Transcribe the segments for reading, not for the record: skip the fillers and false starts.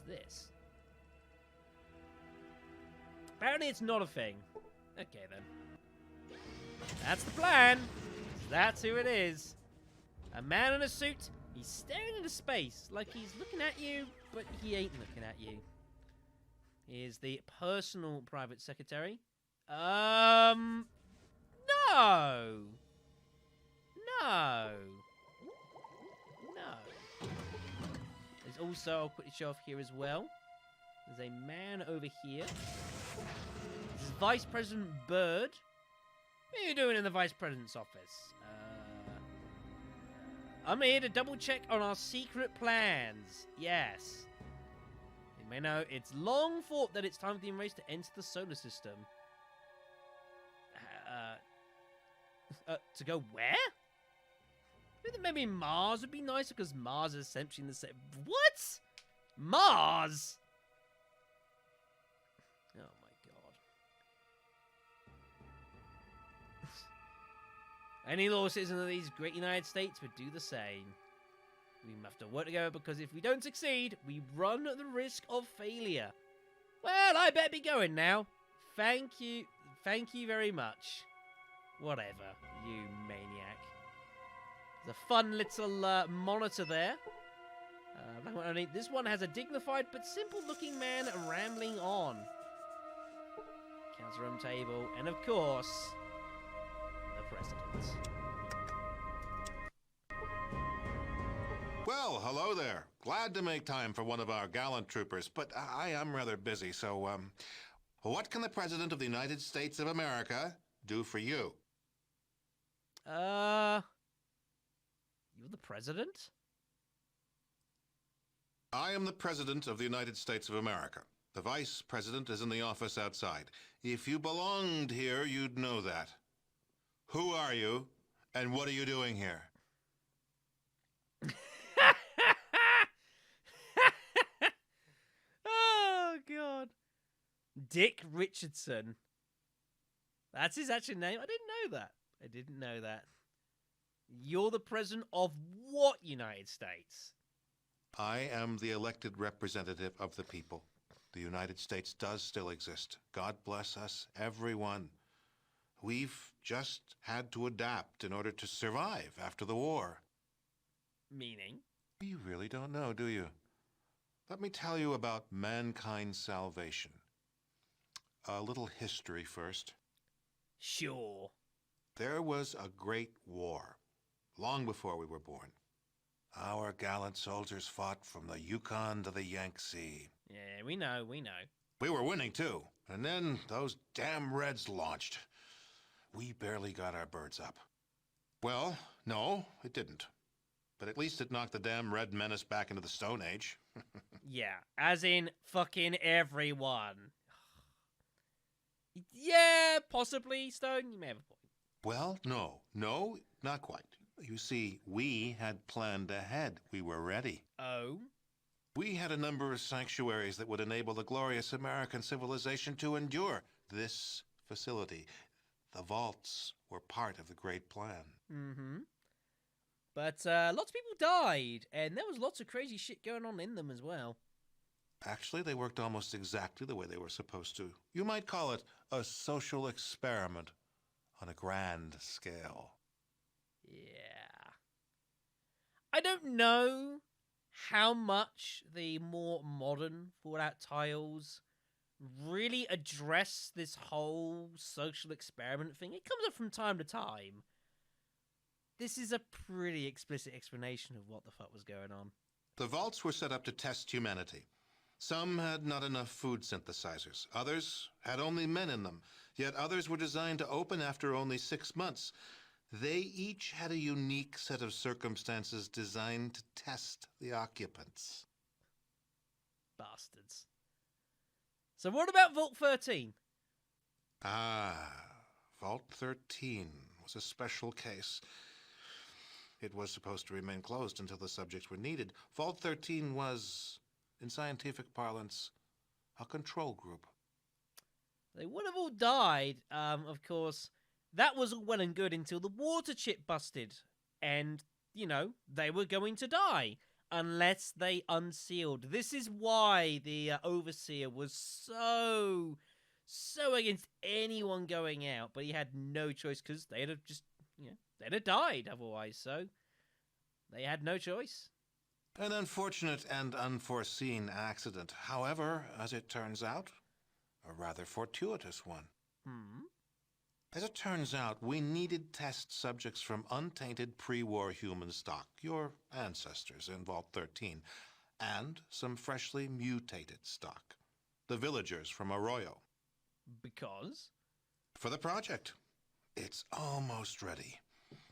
What's this? Apparently it's not a thing. Okay, then. That's the plan. That's who it is. A man in a suit. He's staring into space like he's looking at you, but he ain't looking at you. He is the personal private secretary. No. No. No. There's also, I'll quickly show off here as well. There's a man over here. This is Vice President Byrd. What are you doing in the Vice President's office? I'm here to double check on our secret plans. Yes. You may know it's long thought that it's time for the human race to enter the solar system. To go where? Maybe Mars would be nicer because Mars is essentially in the same. What? Mars? Oh my god. Any law citizen of these great United States would do the same. We have to work together because if we don't succeed, we run the risk of failure. Well, I better be going now. Thank you. Thank you very much. Whatever, you maniac. There's a fun little monitor there. This one has a dignified but simple-looking man rambling on. Council room table, and of course, the president. Well, hello there. Glad to make time for one of our gallant troopers, but I am rather busy, so, what can the President of the United States of America do for you? You're the president? I am the President of the United States of America. The Vice President is in the office outside. If you belonged here, you'd know that. Who are you, and what are you doing here? Oh, God. Dick Richardson. That's his actual name? I didn't know that. You're the president of what United States? I am the elected representative of the people. The United States does still exist. God bless us, everyone. We've just had to adapt in order to survive after the war. Meaning? You really don't know, do you? Let me tell you about mankind's salvation. A little history first. Sure. There was a great war, long before we were born. Our gallant soldiers fought from the Yukon to the Yangtze. Yeah, we know. We were winning, too. And then those damn Reds launched. We barely got our birds up. Well, no, it didn't. But at least it knocked the damn Red Menace back into the Stone Age. Yeah, as in fucking everyone. Yeah, possibly, Stone. You may have a point. Well, no, not quite. You see, we had planned ahead. We were ready. Oh? We had a number of sanctuaries that would enable the glorious American civilization to endure. This facility, the vaults, were part of the great plan. Mm-hmm. But lots of people died, and there was lots of crazy shit going on in them as well. Actually, they worked almost exactly the way they were supposed to. You might call it a social experiment on a grand scale. Yeah. I don't know how much the more modern Fallout tiles really address this whole social experiment thing. It comes up from time to time. This is a pretty explicit explanation of what the fuck was going on. The vaults were set up to test humanity. Some had not enough food synthesizers. Others had only men in them. Yet others were designed to open after only 6 months. They each had a unique set of circumstances designed to test the occupants. Bastards. So what about Vault 13? Vault 13 was a special case. It was supposed to remain closed until the subjects were needed. Vault 13 was, in scientific parlance, a control group. They would have all died, of course. That was all well and good until the water chip busted. And, you know, they were going to die. unless they unsealed. This is why the Overseer was so against anyone going out, but he had no choice because they'd have just, they'd have died otherwise, so they had no choice. An unfortunate and unforeseen accident. However, as it turns out, a rather fortuitous one. As it turns out, we needed test subjects from untainted pre-war human stock, your ancestors in Vault 13, and some freshly mutated stock, the villagers from Arroyo. Because? For the project. It's almost ready.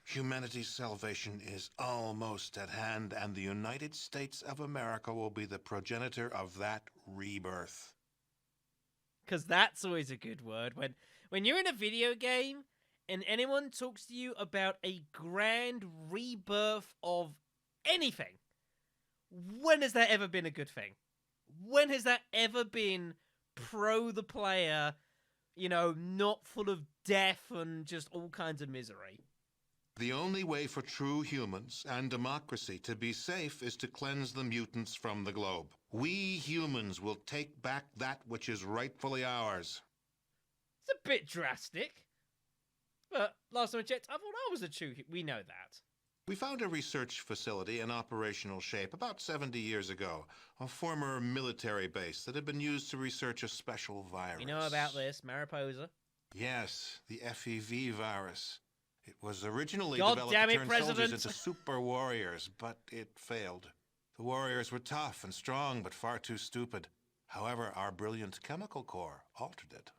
Humanity's salvation is almost at hand, and the United States of America will be the progenitor of that rebirth. Because that's always a good word. When you're in a video game and anyone talks to you about a grand rebirth of anything, when has that ever been a good thing? When has that ever been pro the player, not full of death and just all kinds of misery? The only way for true humans and democracy to be safe is to cleanse the mutants from the globe. We humans will take back that which is rightfully ours. It's a bit drastic. But last time I checked, I thought I was a true... We know that. We found a research facility in operational shape about 70 years ago, a former military base that had been used to research a special virus. We know about this, Mariposa. Yes, the FEV virus. It was originally God developed damn to it, turn President. soldiers into super warriors, but it failed. The warriors were tough and strong, but far too stupid. However, our brilliant chemical core altered it.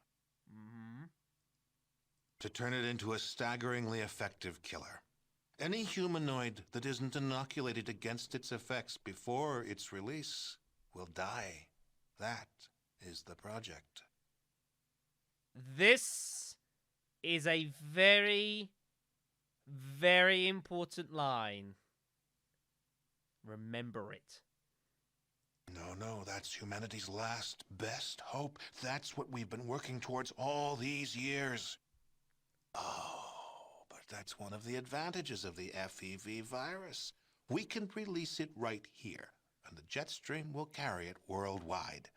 To turn it into a staggeringly effective killer. Any humanoid that isn't inoculated against its effects before its release will die. That is the project. This is a very, very important line. Remember it. No, that's humanity's last, best hope. That's what we've been working towards all these years. Oh, but that's one of the advantages of the FEV virus. We can release it right here, and the jet stream will carry it worldwide.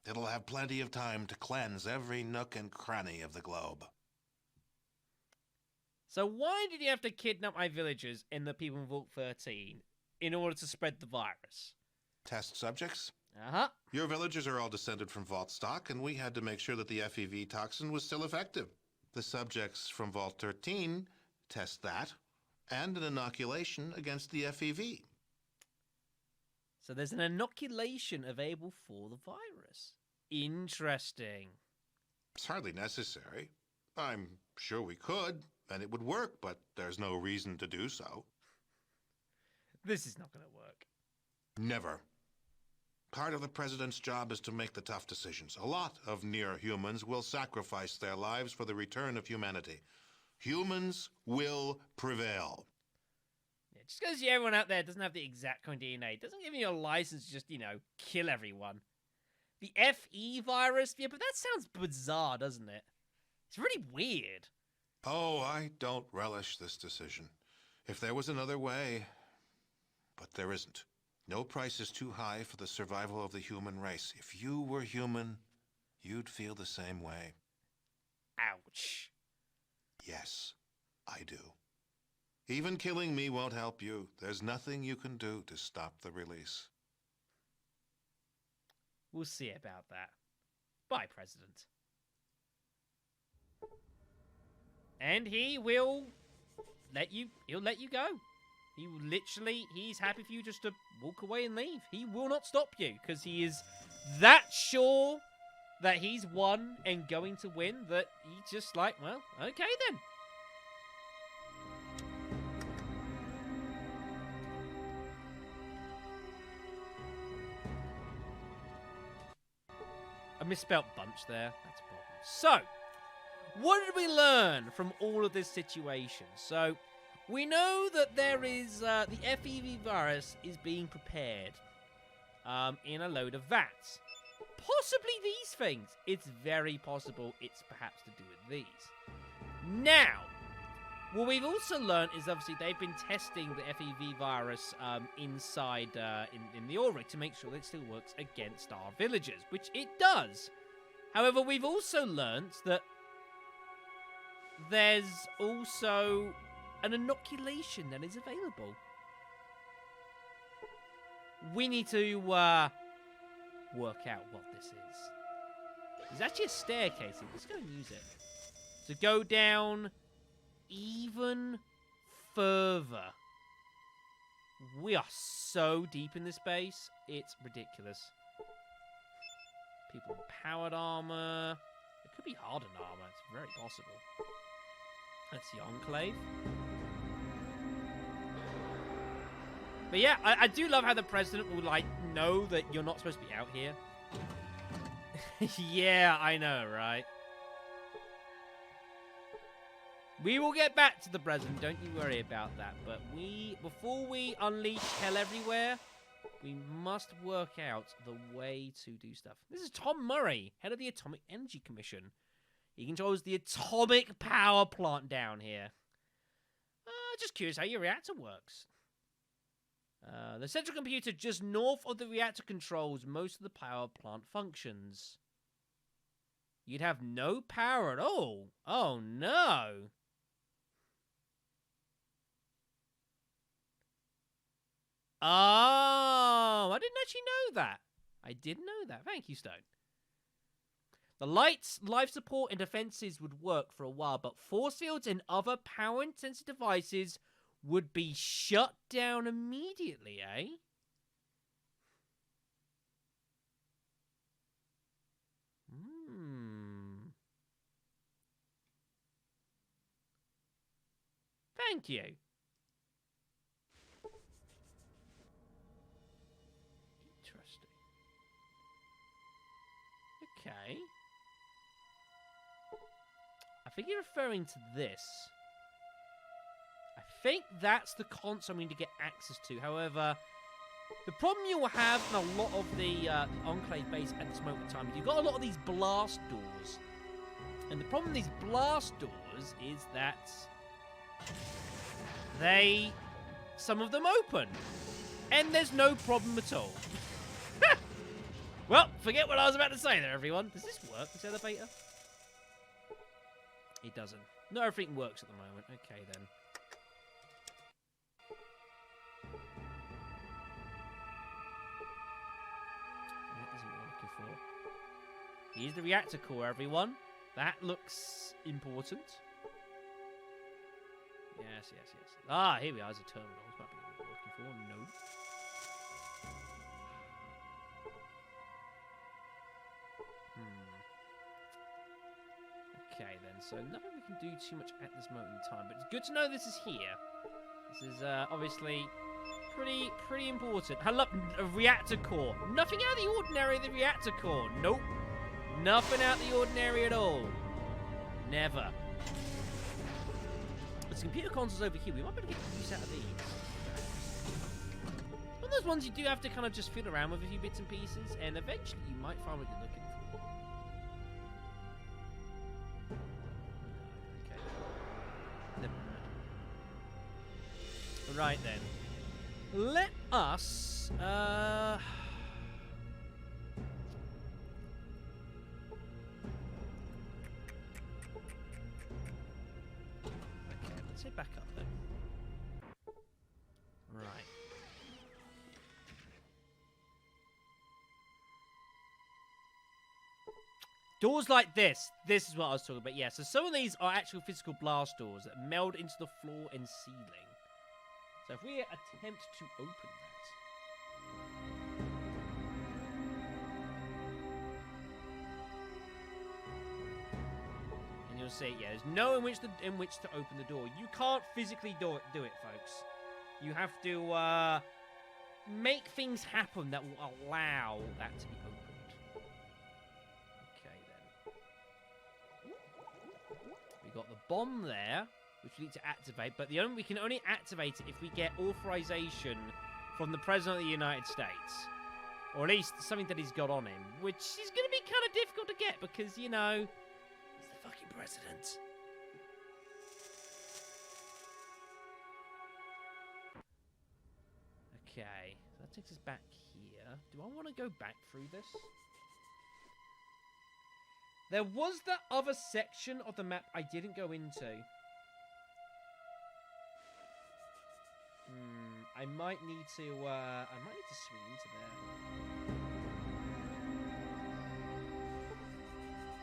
It'll have plenty of time to cleanse every nook and cranny of the globe. So why did you have to kidnap my villagers and the people in Vault 13 in order to spread the virus? Test subjects? Uh-huh. Your villagers are all descended from Vault stock, and we had to make sure that the FEV toxin was still effective. The subjects from Vault 13 test that, and an inoculation against the FEV. So there's an inoculation available for the virus. Interesting. It's hardly necessary. I'm sure we could, and it would work, but there's no reason to do so. This is not going to work. Never. Part of the president's job is to make the tough decisions. A lot of near-humans will sacrifice their lives for the return of humanity. Humans will prevail. Yeah, just because everyone out there doesn't have the exact kind of DNA doesn't give you a license to just, kill everyone. The FE virus? Yeah, but that sounds bizarre, doesn't it? It's really weird. Oh, I don't relish this decision. If there was another way... But there isn't. No price is too high for the survival of the human race. If you were human, you'd feel the same way. Ouch. Yes, I do. Even killing me won't help you. There's nothing you can do to stop the release. We'll see about that. Bye, President. And he'll let you go. He's happy for you just to walk away and leave. He will not stop you, because he is that sure that he's won and going to win that he's just like, well, okay then. I misspelt bunch there. That's a problem. So, what did we learn from all of this situation? So, we know that there is, the FEV virus is being prepared in a load of vats. Possibly these things. It's very possible it's perhaps to do with these. Now, What we've also learned is obviously they've been testing the FEV virus inside in the oil rig to make sure that it still works against our villagers, which it does. However, we've also learned that there's also an inoculation that is available. We need to work out what this is. There's actually a staircase. Let's go and use it to go down even further. We are so deep in this base, it's ridiculous. People with powered armor. It could be hardened armor, it's very possible. That's the Enclave. But yeah, I do love how the president will, like, know that you're not supposed to be out here. Yeah, I know, right? We will get back to the president, don't you worry about that. But before we unleash hell everywhere, we must work out the way to do stuff. This is Tom Murray, head of the Atomic Energy Commission. He controls the atomic power plant down here. Just curious how your reactor works. The central computer just north of the reactor controls most of the power plant functions. You'd have no power at all. Oh, no. Oh, I didn't actually know that. I didn't know that. Thank you, Stone. The lights, life support, and defenses would work for a while, but force fields and other power-intensive devices would be shut down immediately, eh? Thank you. Interesting. Okay. I think you're referring to this. I think that's the console we need to get access to. However, the problem you will have in a lot of the Enclave base at this moment in time, you've got a lot of these blast doors. And the problem with these blast doors is that some of them open. And there's no problem at all. Well, forget what I was about to say there, everyone. Does this work, this elevator? It doesn't. Not everything works at the moment. Okay, then. That isn't what I'm looking for. Here's the reactor core, everyone. That looks important. Yes, yes, yes. Ah, here we are. There's a terminal. This might be what we're looking for. No. Okay, then. So, nothing we can do too much at this moment in time. But it's good to know this is here. This is obviously pretty important. Hello, a reactor core. Nothing out of the ordinary of the reactor core. Nope. Nothing out of the ordinary at all. Never. There's computer consoles over here. We might be able to get use out of these. One of those ones you do have to kind of just fiddle around with a few bits and pieces, and eventually you might find what you're looking for. Okay. Never mind. Right then. Let us let's head back up then. Right. Doors like this. This is what I was talking about. Yeah, so some of these are actual physical blast doors that meld into the floor and ceiling. So if we attempt to open that. And you'll see, yeah, there's no in which to open the door. You can't physically do it, folks. You have to make things happen that will allow that to be opened. Okay, then. We got the bomb there, which we need to activate, but we can only activate it if we get authorization from the President of the United States. Or at least something that he's got on him, which is going to be kind of difficult to get because, you know, he's the fucking president. Okay, so that takes us back here. Do I want to go back through this? There was that other section of the map I didn't go into. I might need to swing into there.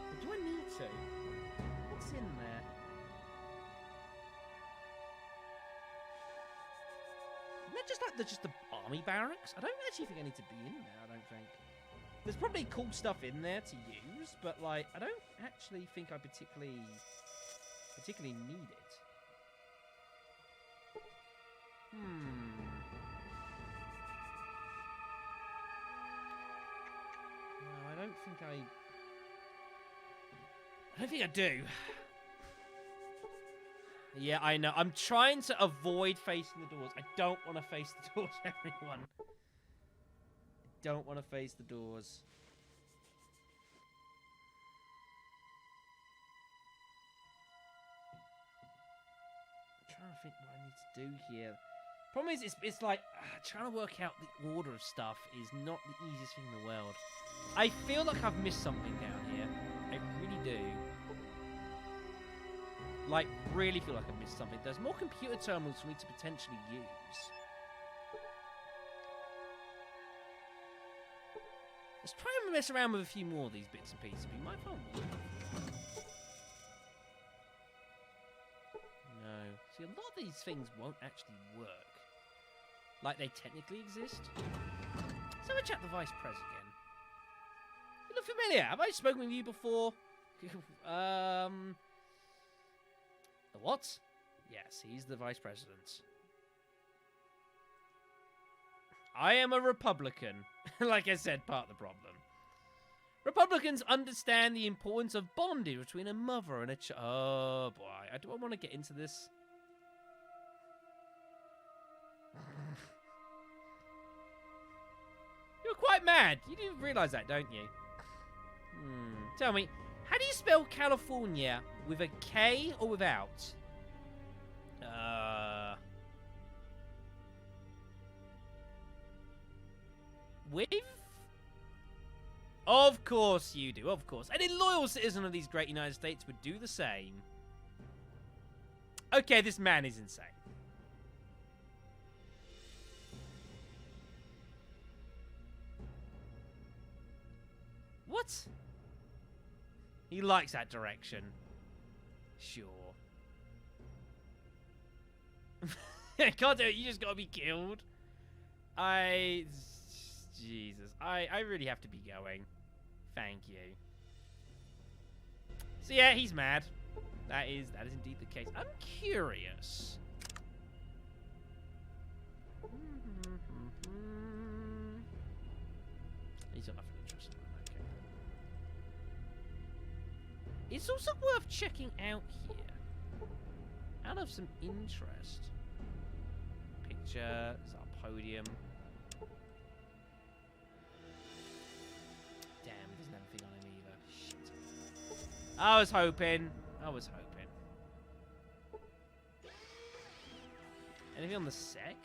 Or do I need to? What's in there? Isn't that just the army barracks? I don't actually think I need to be in there, I don't think. There's probably cool stuff in there to use, but like I don't actually think I particularly need it. No, I don't think I do. Yeah, I know. I'm trying to avoid facing the doors. I don't want to face the doors, everyone. I don't want to face the doors. I'm trying to think what I need to do here. Problem is, it's like trying to work out the order of stuff is not the easiest thing in the world. I feel like I've missed something down here. I really do. Like, really feel like I've missed something. There's more computer terminals for me to potentially use. Let's try and mess around with a few more of these bits and pieces. We might find one. No. See, a lot of these things won't actually work. Like they technically exist. Let's have a chat with the Vice Pres again. You look familiar. Have I spoken with you before? The what? Yes, he's the Vice President. I am a Republican. Like I said, part of the problem. Republicans understand the importance of bonding between a mother and a child. Oh, boy. Do I want to get into this? You're quite mad. You do realise that, don't you? Tell me, how do you spell California? With a K or without? With? Of course you do, of course. Any loyal citizen of these great United States would do the same. Okay, this man is insane. What? He likes that direction. Sure. Can't do it, you just gotta be killed. Jesus. I really have to be going. Thank you. So yeah, he's mad. That is indeed the case. I'm curious. He's got nothing interesting. Okay. It's also worth checking out here. Out of some interest. Picture. It's our podium. Damn, he doesn't have anything on him either. Shit. I was hoping. Anything on the sec?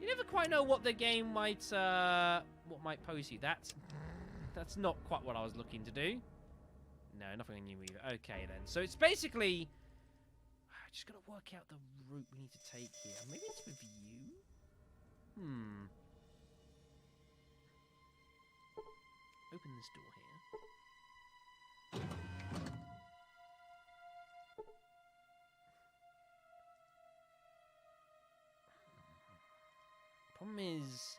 You never quite know what the game might pose you. That's not quite what I was looking to do. No, nothing on you either. Okay then. So it's basically I just gotta work out the route we need to take here. Maybe it's with you? Open this door here. Problem is...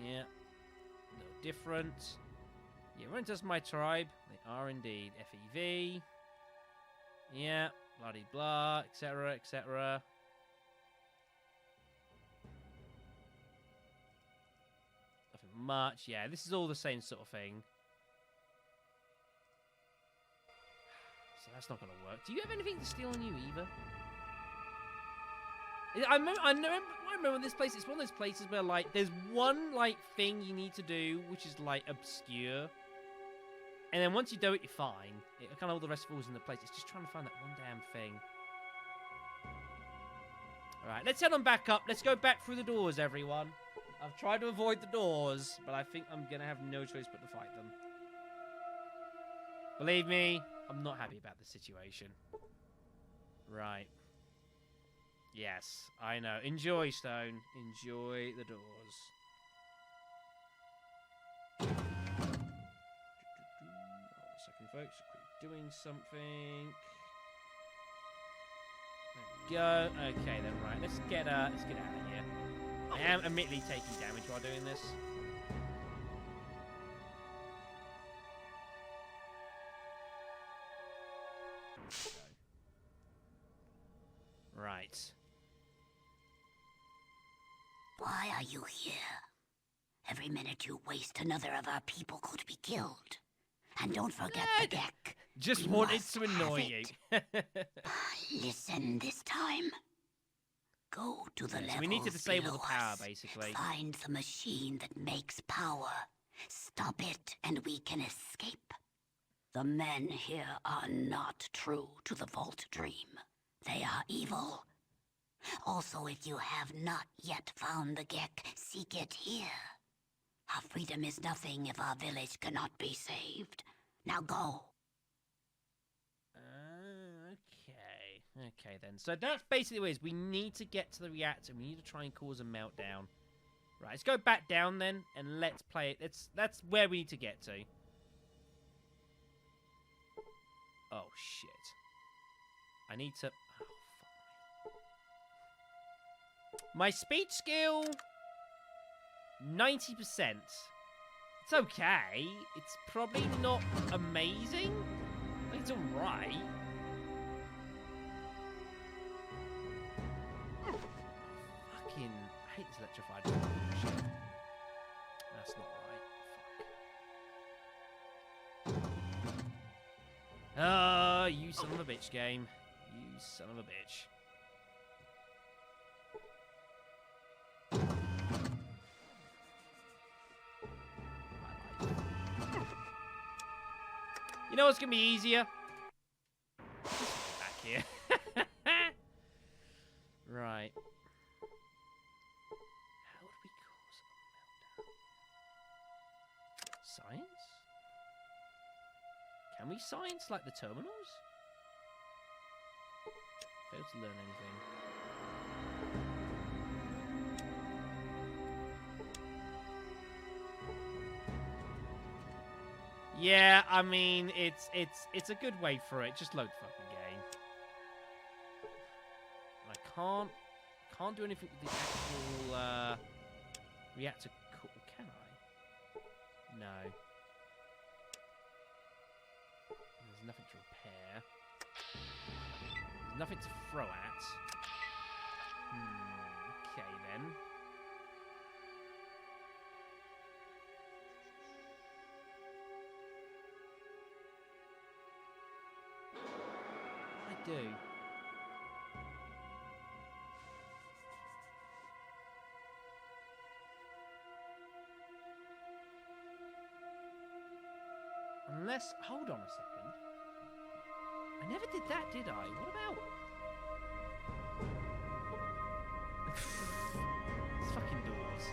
yeah. A little different. Yeah, run just my tribe. They are indeed. FEV. Yeah. Blah-de-blah, etc., etc. Nothing much. Yeah, this is all the same sort of thing. So that's not going to work. Do you have anything to steal on you either? I remember this place. It's one of those places where, like, there's one, like, thing you need to do, which is, like, obscure. And then once you do it, you're fine. It kind of all the rest falls into place. It's just trying to find that one damn thing. Alright, let's head on back up. Let's go back through the doors, everyone. I've tried to avoid the doors, but I think I'm going to have no choice but to fight them. Believe me, I'm not happy about the situation. Right. Yes, I know. Enjoy, Stone. Enjoy the doors. Hold on a second, folks. Quick doing something. There we go. Okay, then, right. Let's get out of here. I am admittedly taking damage while doing this. Right. Why are you here? Every minute you waste, another of our people could be killed. And don't forget the deck. Just We wanted must to annoy have you. Listen this time. Go to the So levels we need to disable the below power, us. basically. Find the machine that makes power. Stop it, and we can escape. The men here are not true to the Vault Dream. They are evil. Also, if you have not yet found the Gek, seek it here. Our freedom is nothing if our village cannot be saved. Now go. Okay then. So that's basically what it is. We need to get to the reactor. We need to try and cause a meltdown. Right, let's go back down then, and let's play it. That's where we need to get to. Oh, shit. I need to... Oh, fuck. My speech skill... 90%. It's okay. It's probably not amazing. I think it's alright. Fucking... I hate this electrified shit. That's not right. Fuck. Oh, you son of a bitch, game. You son of a bitch. You know what's going to be easier? Back here. Right. How would we cause a meltdown? Science? Can we science like the terminals? Failed to learn anything. Yeah, I mean, it's a good way for it. Just load the fucking game. I can't do anything with the actual reactor core, can I? No. There's nothing to repair. There's nothing to throw at. Okay then. Do. Unless, hold on a second. I never did that, did I? What about? It's fucking doors.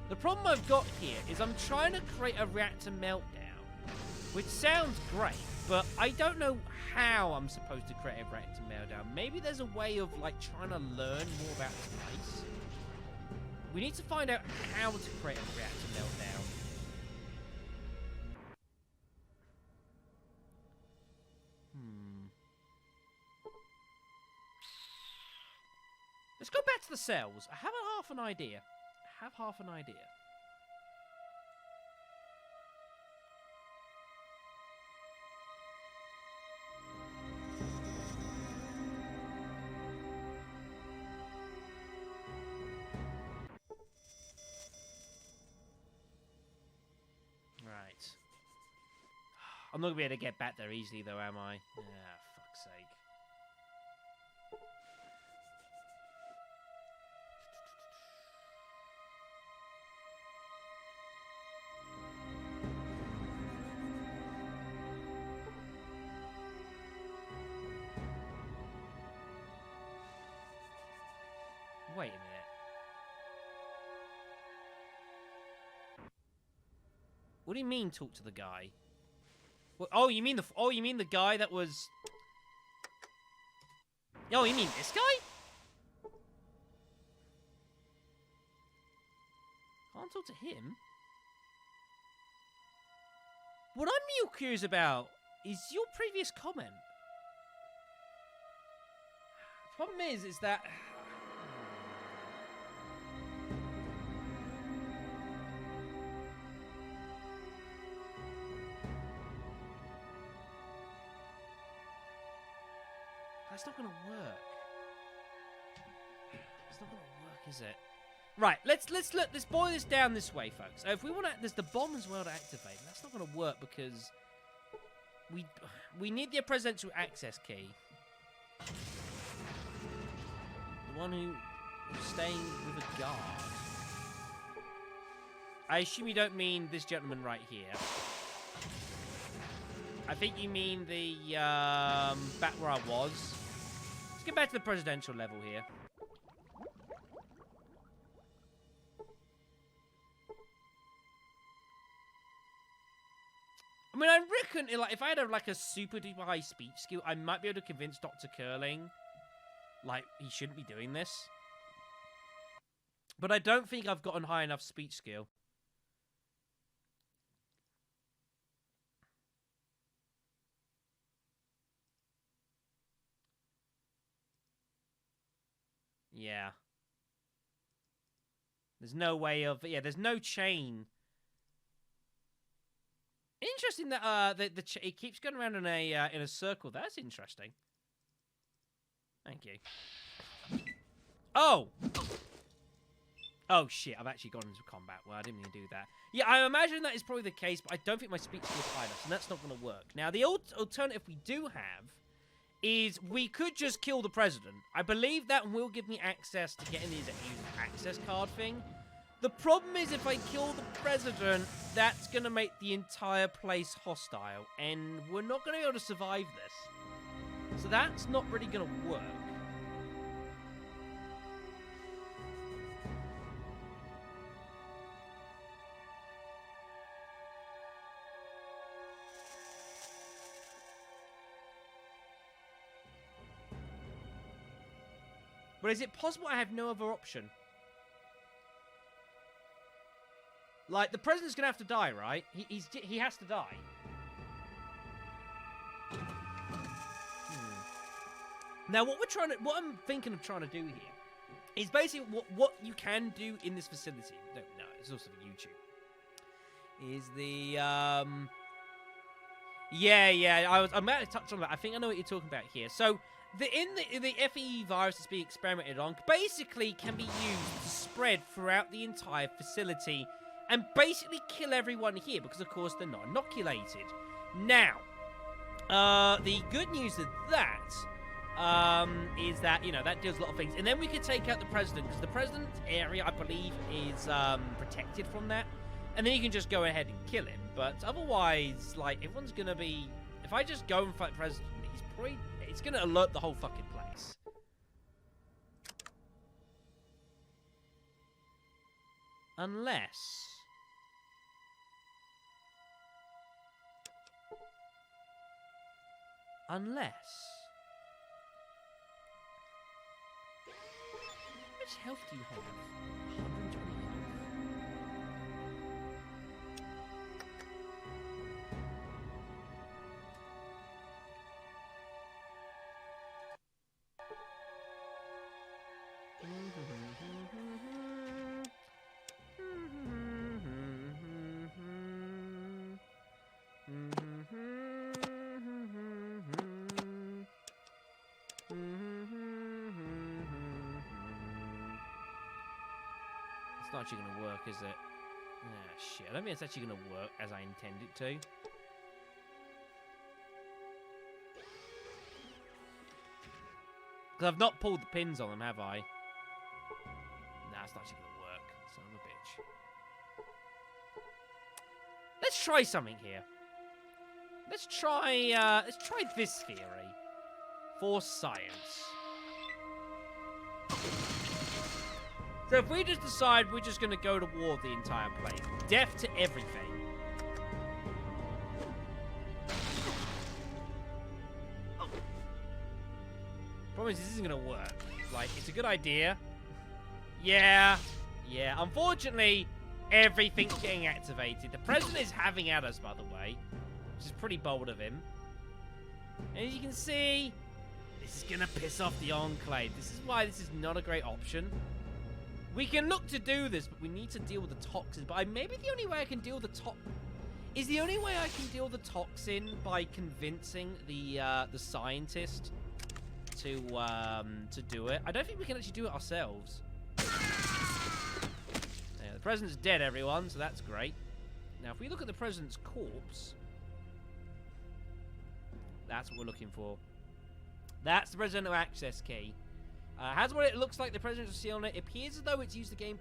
The problem I've got here is I'm trying to create a reactor meltdown, which sounds great, but I don't know how I'm supposed to create a reactor meltdown. Maybe there's a way of, like, trying to learn more about this place. We need to find out how to create a reactor meltdown. Let's go back to the cells. I have half an idea. Right. I'm not going to be able to get back there easily, though, am I? Ah, fuck's sake. What do you mean, talk to the guy? What, oh, you mean the guy that was... Oh, you mean this guy? Can't talk to him. What I'm real curious about is your previous comment. Problem is that... That's not gonna work. It's not gonna work, is it? Right, let's boil this down this way, folks. If we want to, there's the bomb as well to activate. That's not gonna work because we need the presidential access key. The one who's staying with a guard. I assume you don't mean this gentleman right here. I think you mean the back where I was. Let's get back to the presidential level here. I mean, I reckon, like, if I had a super duper high speech skill, I might be able to convince Dr. Curling, like, he shouldn't be doing this. But I don't think I've gotten high enough speech skill. Yeah. There's no way of... Yeah, there's no chain. Interesting that it keeps going around in a circle. That's interesting. Thank you. Oh! Oh, shit. I've actually gone into combat. Well, I didn't mean to do that. Yeah, I imagine that is probably the case, but I don't think my speech skill is high enough, and that's not going to work. Now, the alternative we do have is we could just kill the president. I believe that will give me access to getting these access card thing. The problem is if I kill the president, that's going to make the entire place hostile, and we're not going to be able to survive this. So that's not really going to work. But is it possible I have no other option? Like, the president's gonna have to die, right? He has to die. Now, what I'm thinking of trying to do here is basically what you can do in this facility. No, it's also for YouTube. Is the I'm about to touch on that. I think I know what you're talking about here. So. The FE virus that's being experimented on basically can be used to spread throughout the entire facility and basically kill everyone here because, of course, they're not inoculated. Now, the good news of that is that, you know, that does a lot of things. And then we could take out the president because the president's area, I believe, is protected from that. And then you can just go ahead and kill him. But otherwise, like, everyone's going to be... If I just go and fight the president, he's probably... It's going to alert the whole fucking place. Unless... How much health do you have? 120 health. It's not actually going to work, is it? Ah, shit. I don't think it's actually going to work as I intend it to. Because I've not pulled the pins on them, have I? Nah, it's not actually going to work. Son of a bitch. Let's try something here. Let's try this theory. For science. So if we just decide we're just going to go to war with the entire place, death to everything, Promise this isn't going to work. Like, it's a good idea. Yeah. Yeah. Unfortunately, everything's getting activated. The president is having at us, by the way. Which is pretty bold of him. And as you can see, this is going to piss off the Enclave. This is why this is not a great option. We can look to do this, but we need to deal with the toxins. But maybe the only way I can deal with the Is the only way I can deal with the toxin by convincing the scientist to do it? I don't think we can actually do it ourselves. Yeah, the president's dead, everyone, so that's great. Now, if we look at the president's corpse, that's what we're looking for. That's the presidential access key. Has what it looks like the presidential seal on it. It appears as though it's used to gain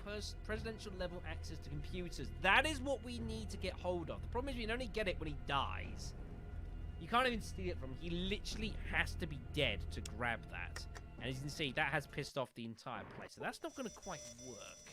presidential level access to computers. That is what we need to get hold of. The problem is we can only get it when he dies. You can't even steal it from him. He literally has to be dead to grab that. And as you can see, that has pissed off the entire place. So that's not going to quite work.